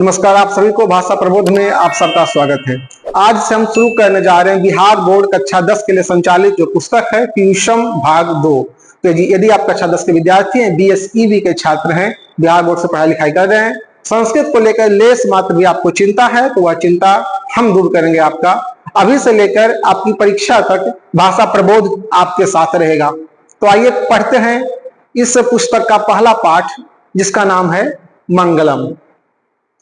नमस्कार, आप सभी को भाषा प्रबोध में आप सबका स्वागत है। आज से हम शुरू करने जा रहे हैं बिहार बोर्ड कक्षा 10 के लिए संचालित जो पुस्तक है पीयूषम भाग 2। तो यदि आप कक्षा 10 के विद्यार्थी हैं, BSEB के छात्र हैं, बिहार बोर्ड से पढ़ाई लिखाई कर रहे हैं, संस्कृत को लेकर लेस मात्र भी आपको चिंता है तो वह चिंता हम दूर करेंगे। आपका अभी से लेकर आपकी परीक्षा तक भाषा प्रबोध आपके साथ रहेगा। तो आइए पढ़ते हैं इस पुस्तक का पहला पाठ, जिसका नाम है मंगलम।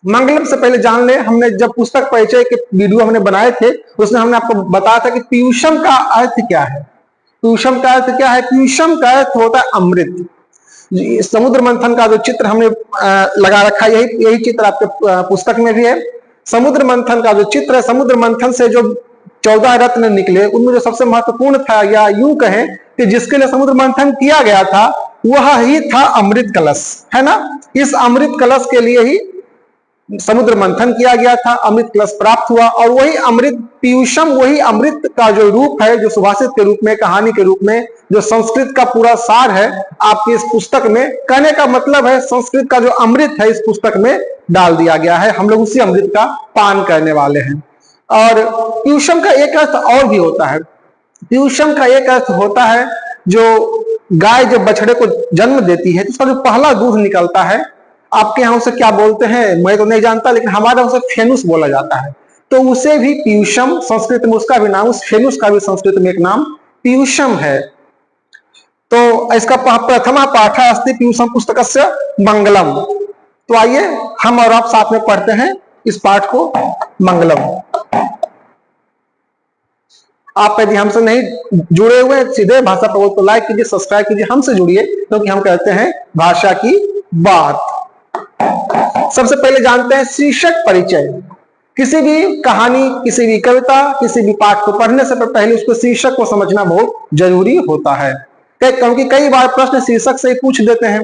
मंगलम से पहले जान ले, हमने जब पुस्तक परिचय के वीडियो हमने बनाए थे उसमें हमने आपको बताया था कि पीयूषम का अर्थ क्या है। पीयूषम का अर्थ क्या है? पीयूषम का अर्थ होता है अमृत। समुद्र मंथन का जो चित्र हमने लगा रखा है, यही चित्र आपके पुस्तक में भी है। समुद्र मंथन का जो चित्र है, समुद्र मंथन से जो 14 रत्न निकले उनमें जो सबसे महत्वपूर्ण था, या यूं कहें कि जिसके लिए समुद्र मंथन किया गया था, वह ही था अमृत कलश, है ना। इस अमृत कलश के लिए ही समुद्र मंथन किया गया था, अमृत कलश प्राप्त हुआ। और वही अमृत पीयूषम, वही अमृत का जो रूप है, जो सुभाषित के रूप में, कहानी के रूप में, जो संस्कृत का पूरा सार है आपकी इस पुस्तक में। कहने का मतलब है संस्कृत का जो अमृत है इस पुस्तक में डाल दिया गया है। हम लोग उसी अमृत का पान करने वाले हैं। और पीयूषम का एक अर्थ और भी होता है। पीयूषम का एक अर्थ होता है जो गाय जब बछड़े को जन्म देती है, उसका जो पहला दूध निकलता है, आपके यहाँ उसे क्या बोलते हैं मैं तो नहीं जानता, लेकिन हमारे उसे फेनुस बोला जाता है। तो उसे भी पीयूषम, संस्कृत में उसका भी नाम, उस फेनुस का भी संस्कृत में एक नाम पीयूषम है। तो इसका प्रथमा पाठ अस्ति पीयूषम पुस्तकस्य मंगलम। तो आइए हम और आप साथ में पढ़ते हैं इस पाठ को, मंगलम। आप यदि हमसे नहीं जुड़े हुए सीधे भाषा प्रबोध को लाइक कीजिए, सब्सक्राइब कीजिए, हमसे जुड़िए, क्योंकि हम कहते हैं भाषा की बात। सबसे पहले जानते हैं शीर्षक परिचय। किसी भी कहानी, किसी भी कविता, किसी भी पाठ को पढ़ने से पहले उसको शीर्षक को समझना बहुत जरूरी होता है, क्योंकि कई बार प्रश्न शीर्षक से ही पूछ देते हैं।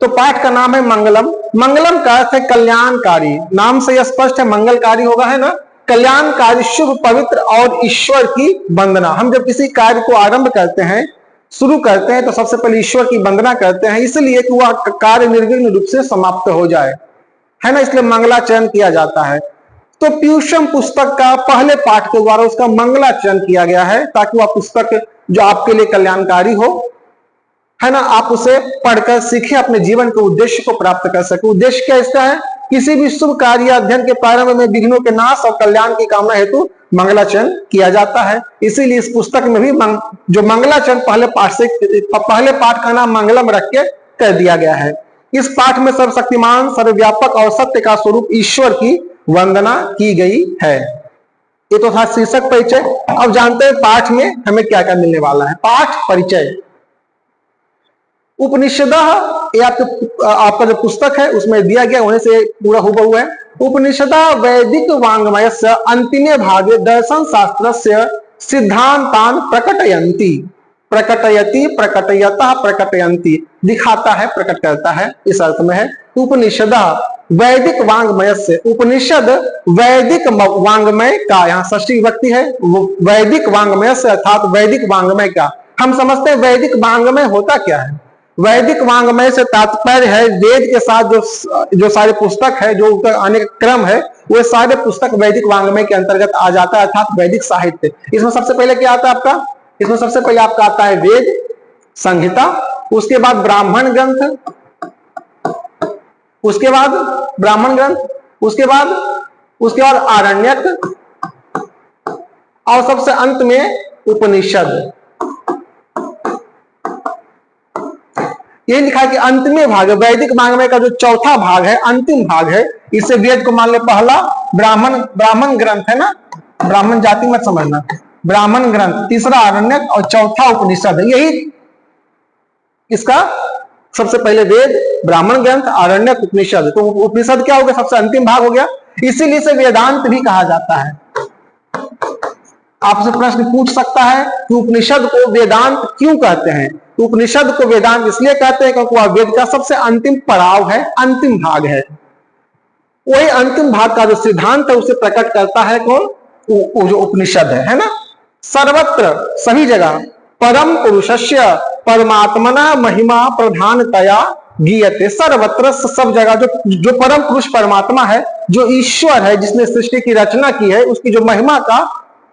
तो पाठ का नाम है मंगलम। मंगलम का अर्थ है कल्याणकारी। नाम से यह स्पष्ट है मंगलकारी होगा, है ना। कल्याणकारी, शुभ, पवित्र और ईश्वर की वंदना। हम जब किसी कार्य को आरंभ करते हैं, शुरू करते हैं, तो सबसे पहले ईश्वर की वंदना करते हैं, इसलिए कि वह कार्य निर्विघ्न रूप से समाप्त हो जाए, है ना। इसलिए मंगलाचरण किया जाता है। तो पीयूषम पुस्तक का पहले पाठ के द्वारा उसका मंगलाचरण किया गया है, ताकि वह पुस्तक जो आपके लिए कल्याणकारी हो, है ना, आप उसे पढ़कर सीखें, अपने जीवन के उद्देश्य को प्राप्त कर सके। उद्देश्य क्या इसका है? किसी भी शुभ कार्य अध्ययन के प्रारंभ में विघ्नों के नाश और कल्याण की कामना हेतु मंगलाचरण किया जाता है। इसीलिए इस पुस्तक में भी जो मंगलाचरण पहले पाठ का नाम मंगलम रख के कर दिया गया है। इस पाठ में सर्वशक्तिमान, सर्वव्यापक और सत्य का स्वरूप ईश्वर की वंदना की गई है। ये तो था शीर्षक परिचय। अब जानते हैं पाठ में हमें क्या क्या मिलने वाला है। पाठ परिचय। उपनिषद, ये आपका जो पुस्तक है उसमें दिया गया, वहीं से पूरा हुबहू है। उपनिषद वैदिक वाङ्मयस्य अंतिमे भागे दर्शन शास्त्रस्य सिद्धांतान प्रकटयन्ति। प्रकटयति, प्रकटयतः, प्रकटयन्ति, दिखाता है, प्रकट करता है, इस अर्थ में है। उपनिषद वैदिक वाङ्मयस्य, उपनिषद वैदिक वाङ्मय का, यहाँ षष्ठी विभक्ति है, वैदिक वाङ्मयस्य अर्थात वैदिक वाङ्मय का। हम समझते हैं वैदिक वाङ्मय होता क्या है। वैदिक वाङ्मय से तात्पर्य है वेद के साथ जो सारे पुस्तक है, जो आने का क्रम है, वो सारे पुस्तक वैदिक वाङ्मय के अंतर्गत आ जाता है, अर्थात वैदिक साहित्य। इसमें सबसे पहले क्या आता है आपका? इसमें सबसे पहले आपका आता है वेद संहिता, उसके बाद ब्राह्मण ग्रंथ, उसके बाद ब्राह्मण ग्रंथ, उसके बाद आरण्यक, और सबसे अंत में उपनिषद। ये लिखा है कि अंतिम भाग है, वैदिक वाङ्मय का जो चौथा भाग है, अंतिम भाग है। इससे वेद को मान ले पहला ब्राह्मण ग्रंथ है ना, ब्राह्मण जाति मत समझना, ब्राह्मण ग्रंथ, तीसरा आरण्यक और चौथा उपनिषद है। यही इसका सबसे पहले वेद, ब्राह्मण ग्रंथ, आरण्यक, उपनिषद। तो उपनिषद क्या हो गया? सबसे अंतिम भाग हो गया। इसीलिए इसे वेदांत भी कहा जाता है। आपसे प्रश्न पूछ सकता है कि उपनिषद को वेदांत क्यों कहते हैं। उपनिषद को वेदांत इसलिए कहते हैं क्योंकि वह वेद का सबसे अंतिम पड़ाव है, अंतिम भाग है। वही अंतिम भाग का जो सिद्धांत है उसे प्रकट करता है कौन? जो उपनिषद है ना। सर्वत्र, सभी जगह, परम पुरुषस्य परमात्मना महिमा प्रधानतया गीयते, सर्वत्र सब जगह जो परम पुरुष परमात्मा है, जो ईश्वर है, जिसने सृष्टि की रचना की है, उसकी जो महिमा का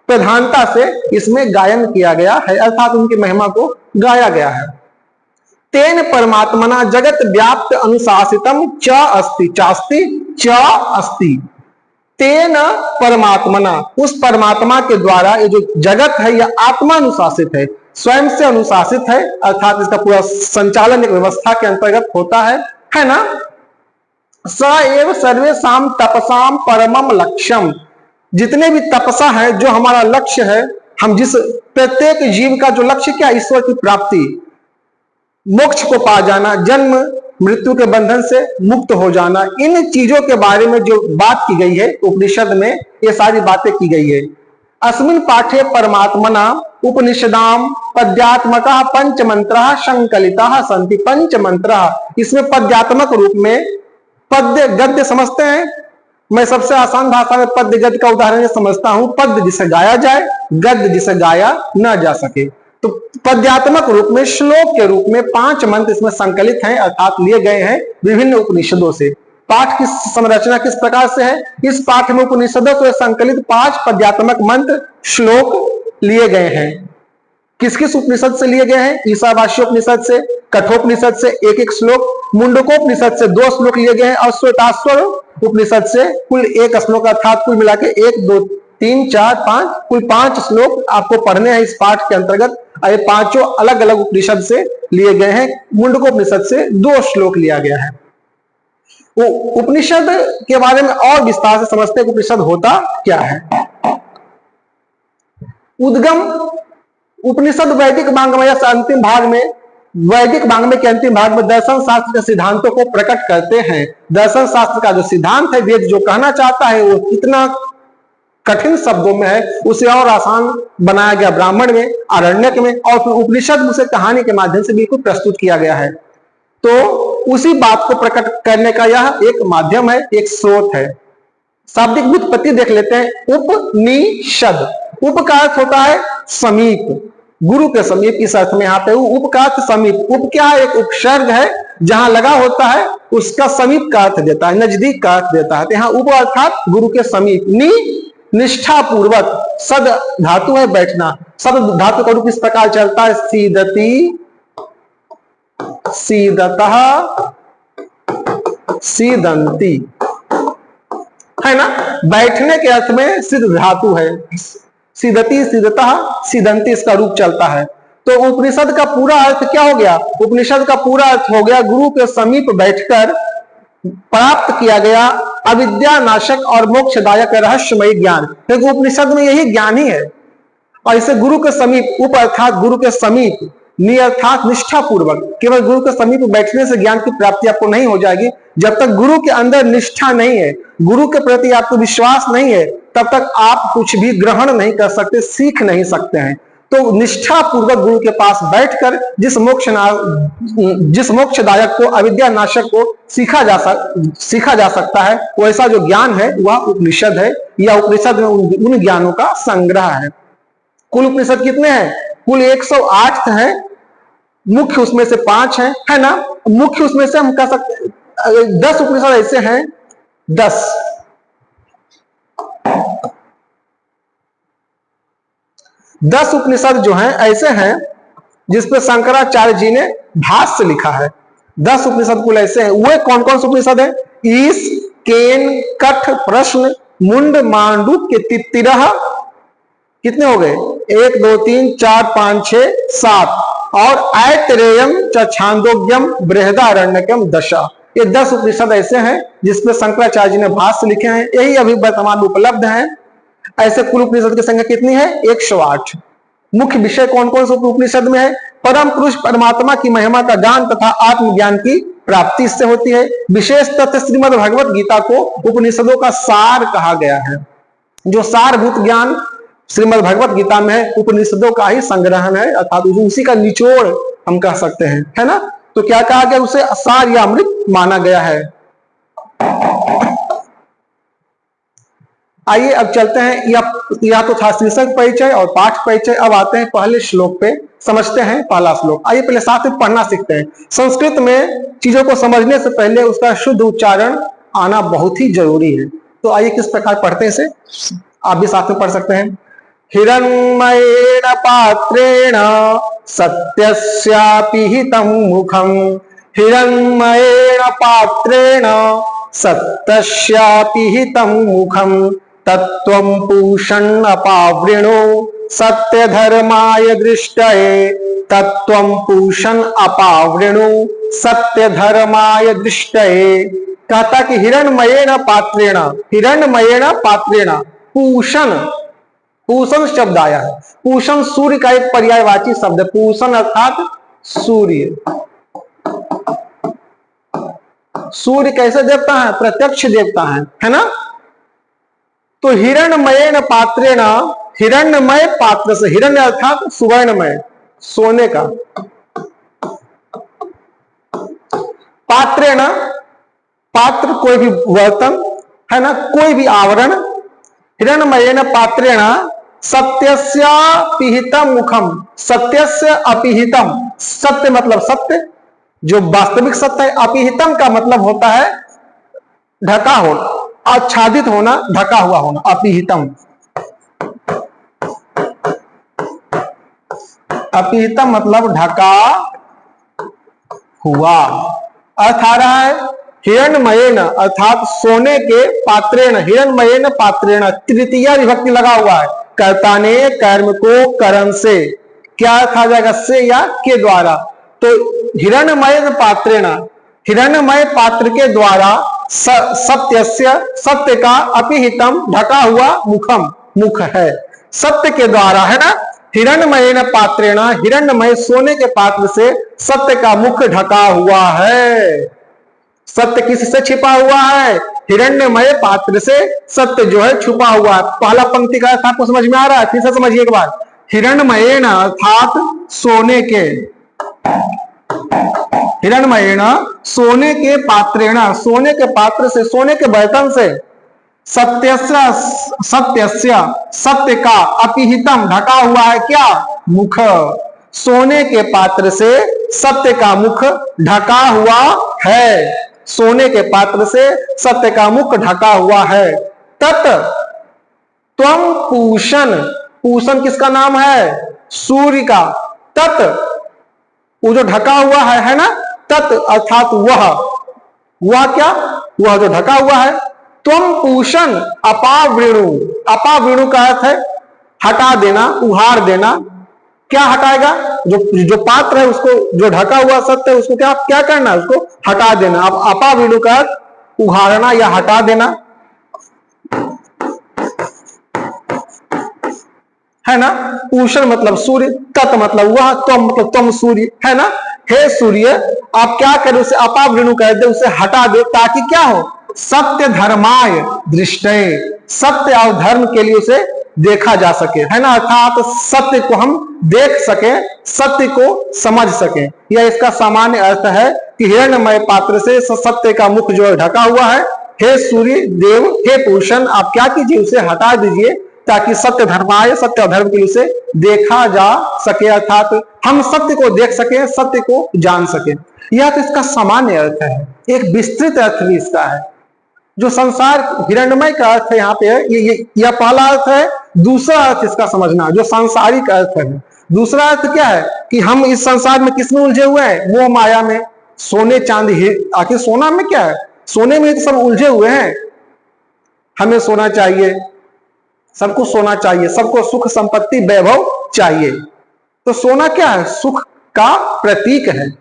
प्रधानता से इसमें गायन किया गया है, अर्थात उनकी महिमा को गाया गया है। तेन परमात्मना जगत व्याप्त अनुशासितम च अस्ति, चास्ति च अस्ति। तेन परमात्मना, उस परमात्मा के द्वारा ये जो जगत है यह आत्मानुशासित है, स्वयं से अनुशासित है, अर्थात इसका पूरा संचालन एक व्यवस्था के अंतर्गत होता है ना। स एव सर्वेषां तपसाम परमम लक्ष्यम, जितने भी तपसा है, जो हमारा लक्ष्य है, हम जिस प्रत्येक जीव का जो लक्ष्य क्या, ईश्वर की प्राप्ति, मोक्ष को पा जाना, जन्म मृत्यु के बंधन से मुक्त हो जाना, इन चीजों के बारे में जो बात की गई है उपनिषद में, ये सारी बातें की गई है। अस्मिन् पाठे परमात्मना उपनिषदाम पद्यात्मका पंचमंत्र संकलिता सन्ति। पंचमंत्र, इसमें पद्यात्मक रूप में, पद्य गद्य समझते हैं, मैं सबसे आसान भाषा में पद्य गद्य का उदाहरण समझता हूं, पद्य जिसे गाया जाए, गद्य जिसे गाया न जा सके। तो पद्यात्मक रूप में, श्लोक के रूप में 5 मंत्र इसमें संकलित हैं, अर्थात लिए गए हैं विभिन्न उपनिषदों से। पाठ की संरचना किस प्रकार से है, इस पाठ में उपनिषदों से संकलित 5 पद्यात्मक मंत्र श्लोक लिए गए हैं। किस किस उपनिषद से लिए गए हैं, ईशावास्य उपनिषद से, कठोपनिषद से 1-1 श्लोक, मुंडकोपनिषद से 2 श्लोक लिए गए हैं, और श्वेताश्वर उपनिषद से कुल 1 श्लोक, अर्थात कुल मिला के 1, 2, 3, 4, 5 कुल 5 श्लोक आपको पढ़ने हैं इस पाठ के अंतर्गत। ये 5 अलग अलग उपनिषद से लिए गए हैं। मुंडकोपनिषद से 2 श्लोक लिया गया है। वो उपनिषद के बारे में और विस्तार से समझते हैं, उपनिषद होता क्या है। उद्गम उपनिषद वैदिक वांग्मय से अंतिम भाग में, वैदिक वांग्मय के अंतिम भाग में दर्शन शास्त्र के सिद्धांतों को प्रकट करते हैं। दर्शन शास्त्र का जो सिद्धांत है, वेद जो कहना चाहता है, वो कितना कठिन शब्दों में है, उसे और आसान बनाया गया ब्राह्मण में, आरण्यक में, और फिर उपनिषद में उसे कहानी के माध्यम से बिल्कुल प्रस्तुत किया गया है। तो उसी बात को प्रकट करने का यह एक माध्यम है, एक स्रोत है। शाब्दिक व्युत्पत्ति देख लेते हैं। उपनिषद, उप का अर्थ होता है समीप, गुरु के समीप, इस अर्थ में यहाँ पे उप का अर्थ समीप। उप क्या है, एक उपसर्ग है, जहां लगा होता है उसका समीप का अर्थ देता है, नजदीक का अर्थ देता है। तो यहाँ उप अर्थात गुरु के समीप। निष्ठा पूर्वक, सद धातु है बैठना, सद धातु का रूप इस प्रकार चलता है, सीदती, सीदतः, सीदंती, है ना। बैठने के अर्थ में सिद्ध धातु है, सीदती, सीदतः, सीदंती इसका रूप चलता है। तो उपनिषद का पूरा अर्थ क्या हो गया, उपनिषद का पूरा अर्थ हो गया गुरु के समीप बैठकर प्राप्त किया गया अविद्या नाशक और मोक्षदायक रहस्यमय ज्ञान। क्योंकि उपनिषद में यही ज्ञान ही है। और इसे गुरु के समीप, उप अर्थात गुरु के समीप, नि अर्थात निष्ठा पूर्वक, केवल गुरु के समीप बैठने से ज्ञान की प्राप्ति आपको नहीं हो जाएगी। जब तक गुरु के अंदर निष्ठा नहीं है, गुरु के प्रति आपको विश्वास नहीं है, तब तक आप कुछ भी ग्रहण नहीं कर सकते, सीख नहीं सकते हैं। तो निष्ठा पूर्वक गुरु के पास बैठकर जिस मोक्षदायक को, अविद्या नाशक को सीखा जा सकता है, वैसा जो ज्ञान है वह उपनिषद है, या उपनिषद में उन ज्ञानों का संग्रह है। कुल उपनिषद कितने हैं, कुल 108 हैं। मुख्य उसमें से 5 हैं, है ना। मुख्य उसमें से हम कह सकते 10 उपनिषद ऐसे हैं, 10 उपनिषद जो हैं ऐसे हैं जिसपे शंकराचार्य जी ने भाष्य लिखा है। 10 उपनिषद कुल ऐसे हैं। वे कौन कौन से उपनिषद है, ईश, केन, कठ, प्रश्न, मुंड, मांडूक्य के 13, कितने हो गए, 1, 2, 3, 4, 5, 6, 7, और ऐतरेयम, छांदोग्यम, बृहदारण्यकम, दशा। ये 10 उपनिषद ऐसे हैं जिसमें शंकराचार्य जी ने भाष्य लिखे हैं। यही अभी वर्तमान में उपलब्ध हैं। ऐसे कुल उपनिषद की संख्या कितनी है, 108। मुख्य विषय कौन कौन से उपनिषद में है, परम पुरुष परमात्मा की महिमा का गान तथा आत्मज्ञान की प्राप्ति इससे होती है। विशेष तथ्य श्रीमद् भगवत गीता को उपनिषदों का सार कहा गया है। जो सारभूत ज्ञान श्रीमद् भगवत गीता में है, उपनिषदों का ही संग्रहण है, अर्थात उसी का निचोड़ हम कह सकते हैं, है ना। तो क्या कहा गया, उसे सार या अमृत माना गया है। आइए अब चलते हैं, या तो था शीर्षक परिचय और पाठ परिचय। अब आते हैं पहले श्लोक पे, समझते हैं पहला श्लोक। आइए पहले साथ में पढ़ना सीखते हैं। संस्कृत में चीजों को समझने से पहले उसका शुद्ध उच्चारण आना बहुत ही जरूरी है। तो आइए किस प्रकार पढ़ते हैं इसे, आप भी साथ में पढ़ सकते हैं। हिरण्मयेन पात्रेण सत्यस्यापिहितं मुखं, हिरण्मयेन पात्रेण सत्यस्यापिहितं मुखं, तत्त्वं पूषन् अपावृणो सत्यधर्माय दृष्टये, तत्त्वं पूषन् अपावृणो सत्यधर्माय दृष्टये। कहता कि हिरण्मयेन पात्रेण, हिरण्मयेन पात्रेण, पूषण, पूषण शब्द आया है। पूषण सूर्य का एक पर्यायवाची शब्द है। पूषण अर्थात सूर्य। सूर्य कैसे देवता है? प्रत्यक्ष देवता है ना। तो हिरण्मयेन पात्रेण, हिरण्यमय पात्र से, हिरण्य अर्थात सुवर्णमय, सोने का, पात्रेण, पात्र कोई भी बर्तन है ना, कोई भी आवरण। हिरण्मयेन पात्रेण सत्यस्यापिहितं मुखम, सत्यस्य अपिहितम, सत्य मतलब सत्य जो वास्तविक सत्य है। अपिहितम का मतलब होता है ढका होना, आच्छादित होना, ढका हुआ होना, अपिहितम। अपिहितम मतलब ढका हुआ। अर्थ आ रहा है हिरण्मयेन अर्थात सोने के, पात्रेण, हिरण्मयेन पात्रेण, तृतीया विभक्ति लगा हुआ है। कर्ता ने कर्म को करण से, क्या अर्थ आ जाएगा? से या के द्वारा। तो हिरण्मय पात्रेण, हिरण्मय पात्र के द्वारा, सत्यस्य, सत्य का, अपिहितम ढका हुआ, मुखम मुख है, सत्य के द्वारा है ना। हिरण्मयेन पात्रेण, हिरण्मय सोने के पात्र से सत्य का मुख ढका हुआ है। सत्य किससे छिपा हुआ है? हिरण्यमय पात्र से सत्य जो है छुपा हुआ है। पहला पंक्ति का अर्थ आपको समझ में आ रहा है? फिर से समझिए एक बार। हिरण्मयेन अर्थात सोने के, हिरण्मयेन सोने के पात्रेण, सोने के पात्र से, सोने के बर्तन से, सत्यस्य, सत्यस्य सत्य का, अपिहितम ढका हुआ है क्या? मुख। सोने के पात्र से सत्य का मुख ढका हुआ है। सोने के पात्र से सत्य का मुख ढका हुआ है। तत् त्वं पूषण, पूषण किसका नाम है? सूर्य का। तत् वो जो ढका हुआ है ना, तत् अर्थात वह क्या? वह जो ढका हुआ है। त्वं पूषण अपावृणु, अपावृणु का अर्थ है हटा देना, उहाड़ देना। क्या हटाएगा? जो पात्र है उसको, जो ढका हुआ सत्य है उसको क्या करना है? उसको हटा देना। अब अपावृणु का अर्थ उहाड़ना या हटा देना है ना। पूषण मतलब सूर्य, तत् मतलब वह, त्वम मतलब तुम सूर्य है ना। हे सूर्य, आप क्या करें? उसे अपावृणु कह दे, उसे हटा दे, ताकि क्या हो? सत्य धर्माय दृष्टये, सत्य और धर्म के लिए उसे देखा जा सके है ना। अर्थात सत्य को हम देख सके, सत्य को समझ सके। यह इसका सामान्य अर्थ है कि हिरण्यमय पात्र से सत्य का मुख जो ढका हुआ है। हे सूर्य देव, हे पूषण, आप क्या कीजिए? उसे हटा दीजिए, ताकि सत्य धर्माय, सत्य और धर्म के लिए उसे देखा जा सके, अर्थात हम सत्य को देख सके, सत्य को जान सके। यह तो इसका सामान्य अर्थ है। एक विस्तृत अर्थ भी इसका है। जो संसार हिरण्यमय का अर्थ है यहाँ पे, यह पहला अर्थ है। दूसरा अर्थ इसका समझना, जो सांसारिक अर्थ है। दूसरा अर्थ क्या है? कि हम इस संसार में किसमें उलझे हुए हैं? मोह माया में, सोने चांदी। आखिर सोना में क्या है? सोने में तो सब उलझे हुए हैं। हमें सोना चाहिए, सबको सोना चाहिए, सबको सुख संपत्ति वैभव चाहिए। तो सोना क्या है? सुख का प्रतीक है।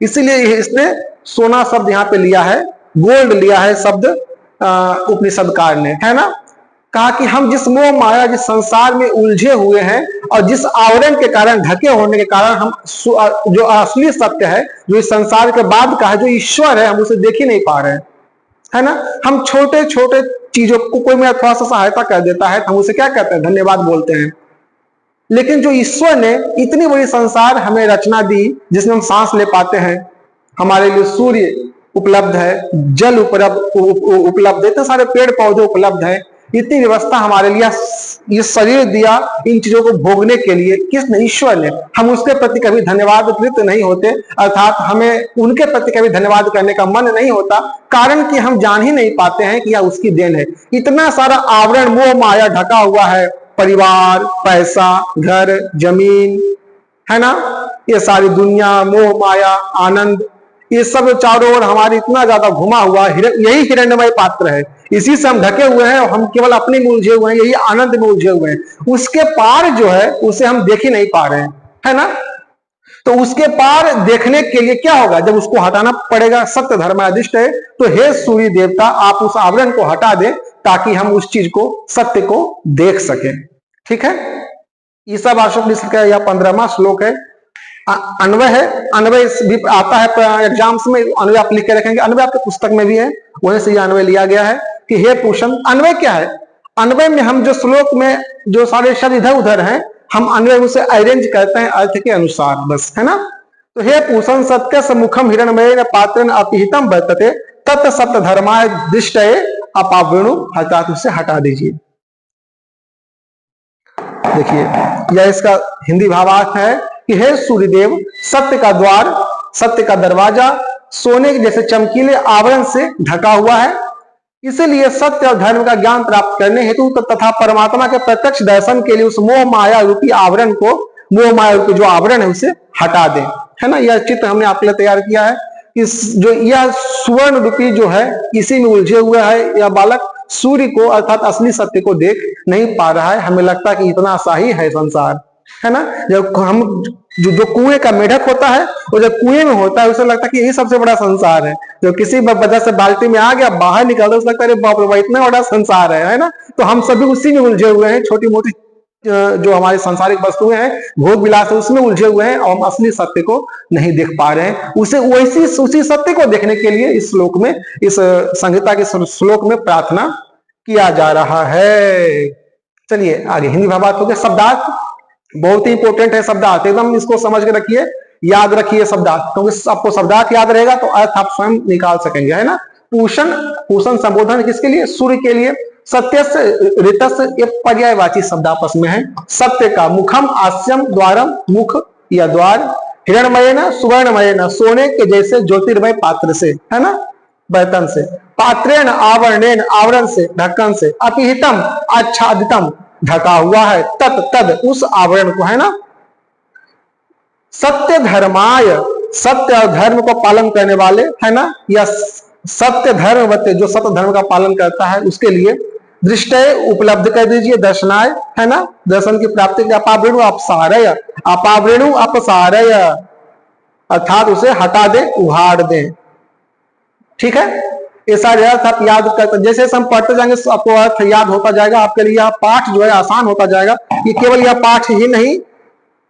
इसीलिए इसने सोना शब्द यहाँ पे लिया है, गोल्ड लिया है शब्द उपनिषदकार ने, है ना। कहा कि हम जिस मोह माया, जिस संसार में उलझे हुए हैं और जिस आवरण के कारण, ढके होने के कारण, हम जो असली सत्य है, जो इस संसार के बाद का है, जो ईश्वर है, हम उसे देख ही नहीं पा रहे हैं, है ना। हम छोटे छोटे चीजों को, कोई मेरा थोड़ा सा सहायता कर देता है, हम उसे क्या कहते हैं? धन्यवाद बोलते हैं। लेकिन जो ईश्वर ने इतनी बड़ी संसार हमें रचना दी, जिसमें हम सांस ले पाते हैं, हमारे लिए सूर्य उपलब्ध है, जल उपलब्ध है, इतने सारे पेड़ पौधे उपलब्ध है, इतनी व्यवस्था हमारे लिए ये शरीर दिया इन चीजों को भोगने के लिए किसने? ईश्वर ने। हम उसके प्रति कभी धन्यवाद कृत नहीं होते, अर्थात हमें उनके प्रति कभी धन्यवाद करने का मन नहीं होता, कारण कि हम जान ही नहीं पाते हैं कि यह उसकी देन है। इतना सारा आवरण मोह माया ढका हुआ है, परिवार, पैसा, घर, जमीन, है ना, ये सारी दुनिया, मोह माया, आनंद, ये सब चारों ओर हमारी इतना ज्यादा घुमा हुआ, यही हिरण्यमय पात्र है। इसी से हम ढके हुए हैं और हम केवल अपने में उलझे हुए हैं, यही आनंद में उलझे हुए हैं। उसके पार जो है उसे हम देख ही नहीं पा रहे हैं, है ना। तो उसके पार देखने के लिए क्या होगा? जब उसको हटाना पड़ेगा। सत्य धर्मादिष्ट है, तो हे सूर्य देवता, आप उस आवरण को हटा दें ताकि हम उस चीज को, सत्य को देख सकें। ठीक है, ईसा वाशुपनिषद का यह 15वां श्लोक है। अन्वय है, अन्वय भी आता है एग्जाम्स में, अन्वय आप लिख के रखेंगे, अन्वय आपके पुस्तक में भी है, वहीं से यह अन्वय लिया गया है कि हे पूषण। अन्वय क्या है? अन्वय में हम जो श्लोक में जो सारे शब्द इधर उधर हैं, हम अन्वय उसे अरेंज करते हैं अर्थ के अनुसार, बस, है ना। तो हे पूषण, सत्य सम्मुखम हिरण्मय पात्र अपिहितम वर्तते तत् सत्य धर्माय दिष्टये अपावृणु, अर्थात उसे हटा दीजिए। देखिए, यह इसका हिंदी भावार्थ है कि हे सूर्यदेव, सत्य का द्वार, सत्य का दरवाजा सोने के जैसे चमकीले आवरण से ढका हुआ है, इसीलिए सत्य और धर्म का ज्ञान प्राप्त करने हेतु तथा परमात्मा के प्रत्यक्ष दर्शन के लिए उस मोह माया रूपी आवरण को, मोह माया रूपी जो आवरण है उसे हटा दें, है ना। यह चित्र हमने आपके लिए तैयार किया है। इस जो यह सुवर्ण रूपी जो है, इसी में उलझे हुआ है यह बालक, सूर्य को अर्थात असली सत्य को देख नहीं पा रहा है। हमें लगता है कि इतना सा ही है संसार, है ना। जब हम जो कुएं का मेढक होता है, वो जब कुएं में होता है उसे लगता है कि यही सबसे बड़ा संसार है। जो किसी वजह से बाल्टी में आ गया, बाहर निकलता है, उसे लगता है बाप रे, इतना बड़ा संसार है ना। तो हम सभी उसी में उलझे हुए हैं, छोटी मोटी जो हमारी सांसारिक वस्तुएं हैं, भोग विलास है, उसमें उलझे हुए हैं और हम असली सत्य को नहीं देख पा रहे हैं। उसी सत्य को देखने के लिए इस श्लोक में, इस संहिता के श्लोक में प्रार्थना किया जा रहा है। चलिए आगे हिंदी भावार्थ हो गया। शब्दार्थ बहुत ही इंपॉर्टेंट है, शब्दार्थ एकदम इसको समझ के रखिए, याद रखिए शब्दार्थ, क्योंकि आपको शब्दार्थ याद रहेगा तो अर्थ आप स्वयं निकाल सकेंगे, है ना। पूषण, पूषण संबोधन किसके लिए? सूर्य के लिए। सत्यस्य, ऋतस्य, ये पर्यायवाची शब्द आपस में है। सत्य का मुखम, आस्यम, द्वारम, मुख या द्वार, हिरण्मयेन, सुवर्णमयेन, सोने के जैसे ज्योतिर्मय पात्र से, है ना, बर्तन से, पात्रेण, आवरणेन, आवरण से, ढक्कन से, अपिहितम, आच्छादितम, ढका हुआ है, तत्, तद, उस आवरण को, है ना। सत्य धर्माय, सत्य और धर्म को पालन करने वाले, है ना, या सत्य धर्म, जो सत्य धर्म का पालन करता है उसके लिए दृष्टय उपलब्ध कर दीजिए, दर्शनाय, है ना, दर्शन की प्राप्ति के। अपावृणु अपसारय, अपावृणु अपसारय, अर्थात उसे हटा दे, उहाड़ दे। ठीक है, ये सारे अर्थ आप याद करते, जैसे हम पढ़ते जाएंगे आपको अर्थ याद होता जाएगा। आपके लिए यह पाठ जो है आसान होता जाएगा। ये केवल यह पाठ ही नहीं,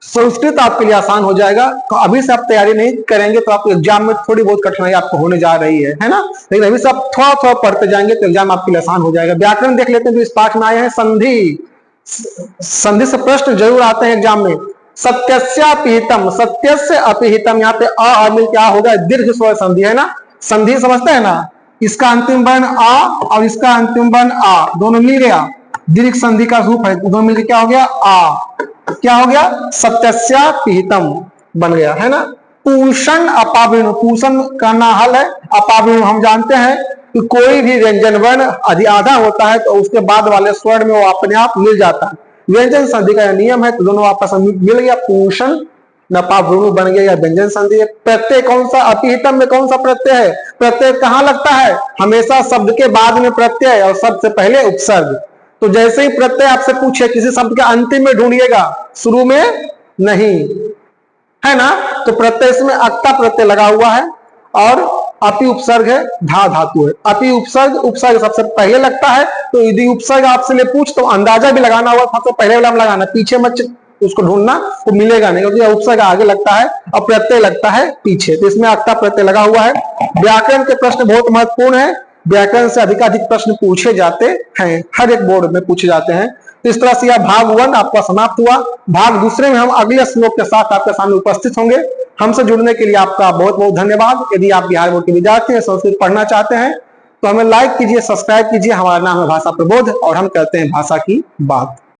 संस्कृत आपके लिए आसान हो जाएगा। तो अभी से आप तैयारी नहीं करेंगे तो आपको एग्जाम में थोड़ी बहुत कठिनाई आपको होने जा रही है ना। लेकिन अभी से आप थोड़ा थोड़ा पढ़ते जाएंगे तो एग्जाम आपके लिए आसान हो जाएगा। व्याकरण देख लेते हैं जो इस पाठ में आए हैं। संधि, संधि से प्रश्न जरूर आते हैं एग्जाम में। सत्यस्यापिहितम, सत्यस्य अपिहितम, यहाँ पे अ मिल क्या होगा? दीर्घ स्वर संधि, है ना। संधि समझते हैं ना, इसका अंतिम वर्ण आ और इसका अंतिम वर्ण आ, दोनों मिल गया, दीर्घ संधि का रूप है, दोनों मिलकर क्या हो गया? आ। क्या हो गया? सत्यस्यापिहितम बन गया, है ना। पूषण अपावृणु, पूषण का नाहल है, अपावृणु हम जानते हैं कि कोई भी व्यंजन वर्ण आधा होता है तो उसके बाद वाले स्वर में वो अपने आप मिल जाता है। व्यंजन संधि का नियम है, तो दोनों आपस में मिल गया, पूषण नपावृणु बन गया, या व्यंजन संधि। प्रत्यय कौन सा? अपिहितम में कौन सा प्रत्यय है? प्रत्यय कहाँ लगता है? हमेशा शब्द के बाद में प्रत्यय और शब्द से पहले उपसर्ग। तो जैसे ही प्रत्यय आपसे पूछे किसी शब्द के अंतिम में ढूंढिएगा, शुरू में नहीं, है ना। तो प्रत्यय इसमें अक्ता प्रत्यय लगा हुआ है और अपि उपसर्ग है, धा धातु है। अपि उपसर्ग, उपसर्ग सबसे पहले लगता है। तो यदि उपसर्ग आपसे ले पूछ तो अंदाजा भी लगाना होगा, सबसे पहले वाला में लगाना, पीछे मत उसको ढूंढना, वो मिलेगा नहीं, क्योंकि उपसर्ग आगे लगता है और प्रत्यय लगता है पीछे। तो इसमें अक्ता प्रत्यय लगा हुआ है। व्याकरण के प्रश्न बहुत महत्वपूर्ण है, व्याकरण से अधिकाधिक प्रश्न पूछे जाते हैं, हर एक बोर्ड में पूछे जाते हैं। तो इस तरह से यह भाग 1 आपका समाप्त हुआ। भाग दूसरे में हम अगले श्लोक के साथ आपके सामने उपस्थित होंगे। हमसे जुड़ने के लिए आपका बहुत बहुत धन्यवाद। यदि आप बिहार बोर्ड के विद्यार्थी हैं, संस्कृत पढ़ना चाहते हैं तो हमें लाइक कीजिए, सब्सक्राइब कीजिए। हमारा नाम है भाषा प्रबोध और हम करते हैं भाषा की बात।